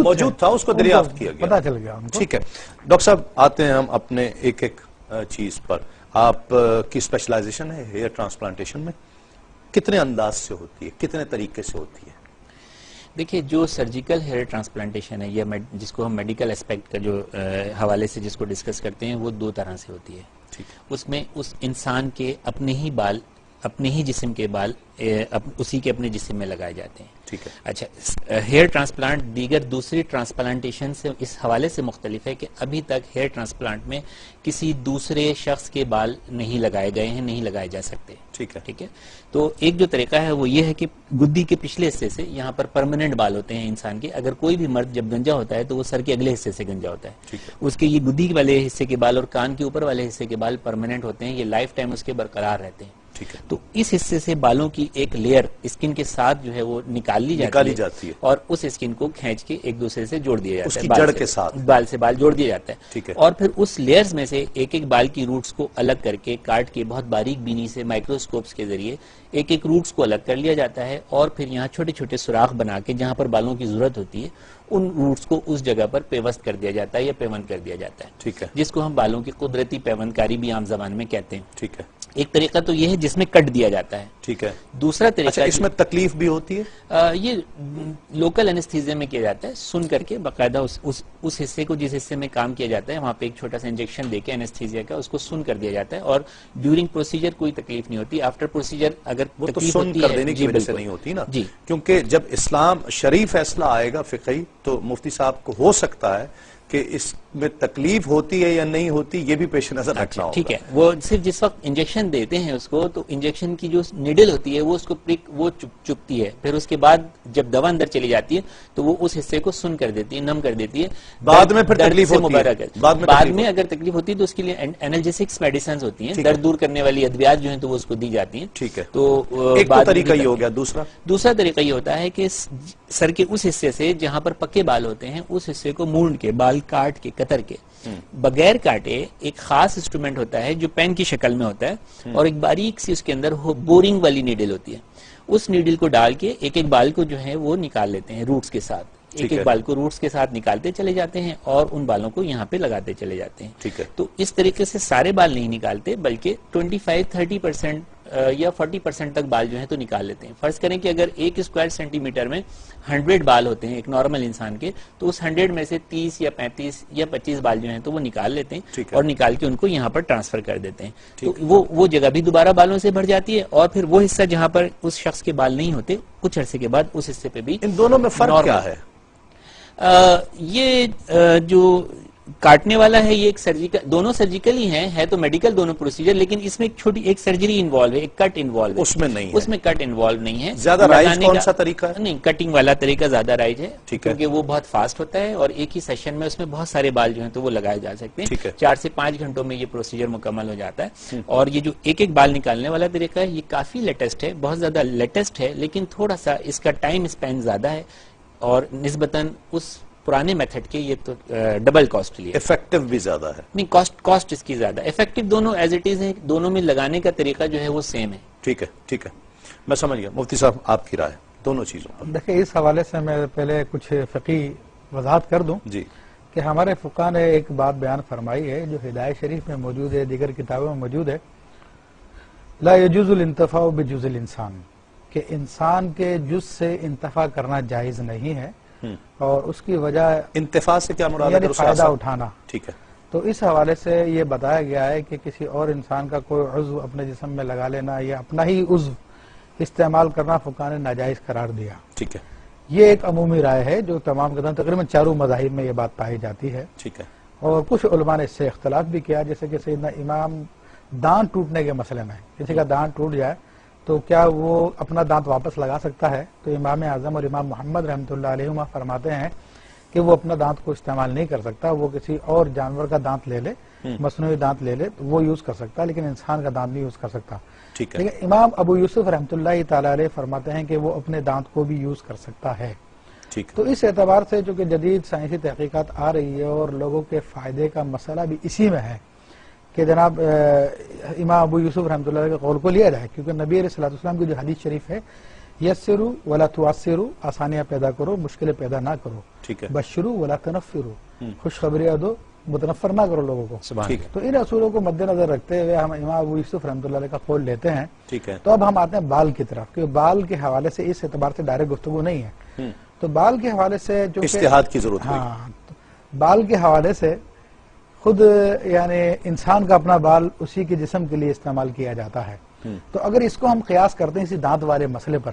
موجود تھا، اس کو دریافت کیا گیا، پتا چل گیا ان کو. ٹھیک ہے. ڈاکٹر صاحب آتے ہیں ہم اپنے ایک ایک چیز پر. آپ کی اسپیشلائزیشن ہے ہیئر ٹرانسپلانٹیشن میں، کتنے انداز سے ہوتی ہے، کتنے طریقے سے ہوتی ہے؟ دیکھیے جو سرجیکل ہیئر ٹرانسپلانٹیشن ہے یا جس کو ہم میڈیکل اسپیکٹ کا جو حوالے سے جس کو ڈسکس کرتے ہیں وہ دو طرح سے ہوتی ہے. اس میں اس انسان کے اپنے ہی بال، اپنے ہی جسم کے بال اسی کے اپنے جسم میں لگائے جاتے ہیں. ٹھیک ہے. اچھا، ہیئر ٹرانسپلانٹ دیگر دوسری ٹرانسپلانٹیشن سے اس حوالے سے مختلف ہے کہ ابھی تک ہیئر ٹرانسپلانٹ میں کسی دوسرے شخص کے بال نہیں لگائے گئے ہیں، نہیں لگائے جا سکتے. ٹھیک ہے. ٹھیک ہے. تو ایک جو طریقہ ہے وہ یہ ہے کہ گدی کے پچھلے حصے سے یہاں پر پرماننٹ بال ہوتے ہیں انسان کے. اگر کوئی بھی مرد جب گنجا ہوتا ہے تو وہ سر کے اگلے حصے سے گنجا ہوتا ہے. اس کے یہ گدی والے حصے کے بال اور کان کے اوپر والے حصے کے بال پرماننٹ ہوتے ہیں، یہ لائف ٹائم اس کے برقرار رہتے ہیں. تو اس حصے سے بالوں کی ایک لیئر اسکن کے ساتھ جو ہے وہ نکال لی جاتی ہے اور اس اسکن کو کھینچ کے ایک دوسرے سے جوڑ دیا جاتا ہے، اس کی جڑ کے ساتھ بال سے بال جوڑ دیا جاتا ہے. اور پھر اس لیئرز میں سے ایک ایک بال کی روٹس کو الگ کر کے کاٹ کے بہت باریک بینی سے مائکروسکوپس کے ذریعے ایک ایک روٹس کو الگ کر لیا جاتا ہے اور پھر یہاں چھوٹے چھوٹے سوراخ بنا کے جہاں پر بالوں کی ضرورت ہوتی ہے ان روٹس کو اس جگہ پر پیوست کر دیا جاتا ہے یا پیوند کر دیا جاتا ہے. ٹھیک ہے. جس کو ہم بالوں کی قدرتی پیوند کاری بھی عام زبان میں کہتے ہیں. ٹھیک ہے. ایک طریقہ تو یہ ہے جس میں کٹ دیا جاتا ہے. ٹھیک ہے. دوسرا طریقہ اس میں تکلیف بھی ہوتی ہے؟ یہ لوکل انستھیزیا میں کیا جاتا ہے، سن کر کے باقاعدہ اس حصے کو جس حصے میں کام کیا جاتا ہے وہاں پہ ایک چھوٹا سا انجیکشن دے کے انستھیزیا کا اس کو سن کر دیا جاتا ہے اور ڈیورنگ پروسیجر کوئی تکلیف نہیں ہوتی. آفٹر پروسیجر اگر وہ تو سن کر دینے کی وجہ سے نہیں ہوتی نا، جی، کیونکہ جب اسلام شریف فیصلہ آئے گا فقہی تو مفتی صاحب کو ہو سکتا ہے کہ اس میں تکلیف ہوتی ہے یا نہیں ہوتی یہ بھی پیش نظر رکھنا ہوگا. ٹھیک ہے. وہ صرف جس وقت انجیکشن دیتے ہیں اس کو تو انجیکشن کی جو نیڈل ہوتی ہے وہ اس کو پرک وہ چپتی ہے، پھر اس کے بعد جب دوا اندر چلی جاتی ہے تو وہ اس حصے کو سن کر دیتی ہے، نم کر دیتی ہے. بعد میں پھر تکلیف ہوتی ہے، بعد میں اگر تکلیف ہوتی ہے تو اس کے لیے اینالجیسکس میڈیسنز ہوتی ہیں، درد دور کرنے والی ادویات جو ہیں تو وہ اس کو دی جاتی ہیں. ٹھیک ہے. تو ایک تو طریقہ یہ ہو گیا. دوسرا طریقہ یہ ہوتا ہے کہ سر کے اس حصے سے جہاں پر پکے بال ہوتے ہیں اس حصے کو مونڈ کے بال کاٹ کے کتر کے بغیر کاٹے ایک خاص انسٹرومنٹ ہوتا ہے جو پین کی شکل میں ہوتا ہے اور ایک باریک سی اس کے اندر بورنگ والی نیڈل ہوتی ہے. اس نیڈل کو ڈال کے ایک ایک بال کو جو ہے وہ نکال لیتے ہیں روٹس کے ساتھ. ایک ایک بال کو روٹس کے ساتھ نکالتے چلے جاتے ہیں اور ان بالوں کو یہاں پہ لگاتے چلے جاتے ہیں. ٹھیک ہے. تو اس طریقے سے سارے بال نہیں نکالتے بلکہ 25-30% یا 40% تک بال جو ہیں تو نکال لیتے ہیں. فرض کریں کہ اگر 1 اسکوائر سینٹی میٹر میں 100 بال ہوتے ہیں ایک نارمل انسان کے تو اس 100 میں سے 30 یا 35 یا 25 بال جو ہیں تو وہ نکال لیتے ہیں اور نکال کے ان کو یہاں پر ٹرانسفر کر دیتے ہیں. تو وہ جگہ بھی دوبارہ بالوں سے بھر جاتی ہے اور پھر وہ حصہ جہاں پر اس شخص کے بال نہیں ہوتے کچھ عرصے کے بعد اس حصے پہ بھی. ان دونوں میں فرق کیا ہے؟ یہ جو کاٹنے والا ہے یہ ایک سرجیکل، دونوں سرجیکل ہی ہیں، ہے تو میڈیکل دونوں پروسیجر، لیکن اس میں ایک چھوٹی ایک سرجری انوالو ہے، ایک کٹ انوالو ہے. اس میں نہیں ہے. اس میں کٹ انوالو نہیں ہے. زیادہ رائج کون سا طریقہ ہے؟ نہیں، کٹنگ والا طریقہ زیادہ رائج ہے کیونکہ وہ بہت فاسٹ ہوتا ہے اور ایک ہی سیشن میں اس میں بہت سارے بال جو ہیں تو وہ لگائے جا سکتے ہیں. 4 سے 5 گھنٹوں میں یہ پروسیجر مکمل ہو جاتا ہے. اور یہ جو ایک ایک بال نکالنے والا طریقہ ہے یہ کافی لیٹسٹ ہے، بہت زیادہ لیٹسٹ ہے، لیکن تھوڑا سا اس کا ٹائم اسپین زیادہ ہے اور نسبتاً اس پرانے میتھڈ کے یہ تو ڈبل کاسٹلی ہے. افیکٹو بھی زیادہ ہے. نہیں، کاسٹ اس کی زیادہ. افیکٹو دونوں ایز اٹ از ہیں، دونوں میں لگانے کا طریقہ جو ہے وہ سیم ہے. ٹھیک ہے. ٹھیک ہے، میں سمجھ گیا. مفتی صاحب آپ کی رائے دونوں چیزوں پر. دیکھیں اس حوالے سے میں پہلے کچھ فقہی وضاحت کر دوں جی کہ ہمارے فقہا نے ایک بات بیان فرمائی ہے جو ہدایت شریف میں موجود ہے، دیگر کتابوں میں موجود ہے. لا یجوز الانتفاع بجز الانسان، کہ انسان کے جز سے انتفاع کرنا جائز نہیں ہے. اور اس کی وجہ انتفاع سے کیا مراد ہے؟ یعنی فائدہ اٹھانا. ٹھیک ہے. تو اس حوالے سے یہ بتایا گیا ہے کہ کسی اور انسان کا کوئی عضو اپنے جسم میں لگا لینا یا اپنا ہی عضو استعمال کرنا فقہا نے ناجائز قرار دیا. ٹھیک ہے. یہ ایک عمومی رائے ہے جو تمام تقریباً چاروں مذاہب میں یہ بات پائی جاتی ہے. ٹھیک ہے. اور کچھ علماء نے اس سے اختلاف بھی کیا، جیسے کہ سیدنا امام دانت ٹوٹنے کے مسئلے میں کسی کا دانت ٹوٹ جائے تو کیا وہ اپنا دانت واپس لگا سکتا ہے؟ تو امام اعظم اور امام محمد رحمۃ اللہ علیہما فرماتے ہیں کہ وہ اپنا دانت کو استعمال نہیں کر سکتا، وہ کسی اور جانور کا دانت لے لے، مصنوعی دانت لے لے تو وہ یوز کر سکتا، لیکن انسان کا دانت نہیں یوز کر سکتا. لیکن امام ابو یوسف رحمۃ اللہ تعالی علیہ فرماتے ہیں کہ وہ اپنے دانت کو بھی یوز کر سکتا ہے. تو اس اعتبار سے چونکہ جدید سائنسی تحقیقات آ رہی ہے اور لوگوں کے فائدے کا مسئلہ بھی اسی میں ہے کہ جناب امام ابو یوسف رحمۃ اللہ کے قول کو لیا جائے، کیونکہ نبی علیہ الصلوۃ والسلام کی جو حدیث شریف ہے یسرو ولا تعسرو، آسانیاں پیدا کرو مشکلیں پیدا نہ کرو، ٹھیک ہے، بشرو ولا تنفرو، خوشخبریاں دو متنفر نہ کرو لوگوں کو۔ سبحان ٹھیک اللہ۔ تو ان اصولوں کو مد نظر رکھتے ہوئے ہم امام ابو یوسف رحمۃ اللہ علیہ کا قول لیتے ہیں۔ ٹھیک ہے، تو اب ہم آتے ہیں بال کی طرف، کہ بال کے حوالے سے اس اعتبار سے ڈائریکٹ گفتگو نہیں ہے، تو بال کے حوالے سے جو اجتہاد کی ضرورت ہوئی۔ ہاں، تو بال کے حوالے سے خود یعنی انسان کا اپنا بال اسی کے جسم کے لیے استعمال کیا جاتا ہے، تو اگر اس کو ہم قیاس کرتے ہیں اسی دانت والے مسئلے پر،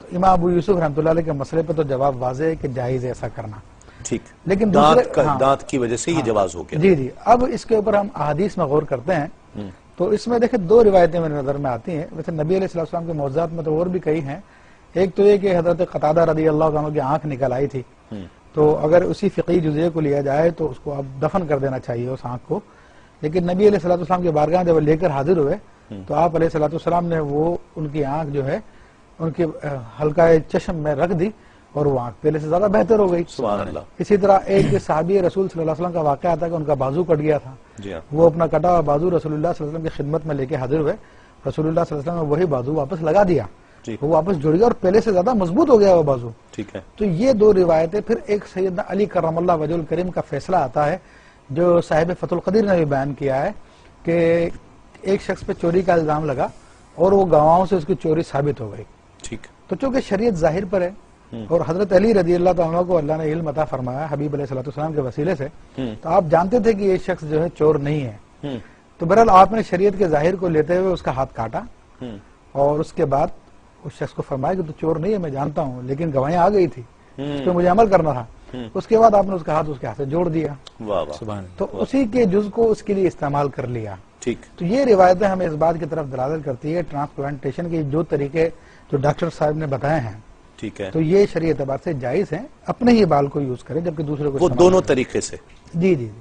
تو امام ابو یوسف رحمۃ اللہ علیہ کے مسئلے پر تو جواب واضح ہے کہ جائز ہے ایسا کرنا، ٹھیک، لیکن دوسرے دانت کی وجہ سے یہ جواز ہو گیا۔ جی جی، اب اس کے اوپر ہم احادیث میں غور کرتے ہیں، تو اس میں دیکھیں دو روایتیں میرے نظر میں آتی ہیں، ویسے نبی علیہ السلام کے معجزات میں تو اور بھی کئی ہیں، ایک تو یہ کہ حضرت قتادہ رضی اللہ عنہ کی آنکھ نکل آئی تھی، تو اگر اسی فقہی جزئے کو لیا جائے تو اس کو اب دفن کر دینا چاہیے اس آنکھ کو، لیکن نبی علیہ السلام کی بارگاہ جب لے کر حاضر ہوئے تو آپ علیہ السلام نے وہ ان کی آنکھ جو ہے ان کے حلقہ چشم میں رکھ دی اور وہ آنکھ پہلے سے زیادہ بہتر ہو گئی۔ سبحان اللہ۔ اسی طرح ایک صحابی رسول صلی اللہ علیہ وسلم کا واقعہ آتا ہے کہ ان کا بازو کٹ گیا تھا، جی ہاں، وہ اپنا کٹا ہوا بازو رسول اللہ صلی اللہ علیہ وسلم کی خدمت میں لے کے حاضر ہوئے، رسول اللہ صلی اللہ علیہ وسلم نے وہی بازو واپس لگا دیا، جی، وہ واپس جڑ گیا اور پہلے سے زیادہ مضبوط ہو گیا وہ بازو۔ ٹھیک ہے، تو یہ دو روایتیں، پھر ایک سیدنا علی کرم اللہ وجہ الکریم کا فیصلہ آتا ہے جو صاحب فتح القدیر نے بھی بیان کیا ہے کہ ایک شخص پہ چوری کا الزام لگا اور وہ گواہوں سے اس کی چوری ثابت ہو گئی، ٹھیک، تو چونکہ شریعت ظاہر پر ہے اور حضرت علی رضی اللہ تعالیٰ عنہ کو اللہ نے علم عطا فرمایا حبیب علیہ السلام کے وسیلے سے، تو آپ جانتے تھے کہ یہ شخص جو ہے چور نہیں ہے، تو بہرحال آپ نے شریعت کے ظاہر کو لیتے ہوئے اس کا ہاتھ کاٹا اور اس کے بعد اس شخص کو فرمایا کہ تو چور نہیں ہے، میں جانتا ہوں لیکن گواہیں آ گئی تھی، اس پہ مجھے عمل کرنا تھا، اس کے بعد آپ نے اس کا ہاتھ اس کے ہاتھ سے جوڑ دیا، واہ واہ، سبحان اللہ۔ تو اسی کے جز کو اس کے لیے استعمال کر لیا۔ ٹھیک، تو یہ روایتیں ہمیں اس بات کی طرف دلالت کرتی ہے ٹرانسپلانٹیشن کے جو طریقے جو ڈاکٹر صاحب نے بتائے ہیں، ٹھیک ہے، تو یہ شرعی اعتبار سے جائز ہیں، اپنے ہی بال کو یوز کریں جبکہ دوسرے کو وہ استعمال دونوں کریں۔ طریقے سے۔ جی جی جی۔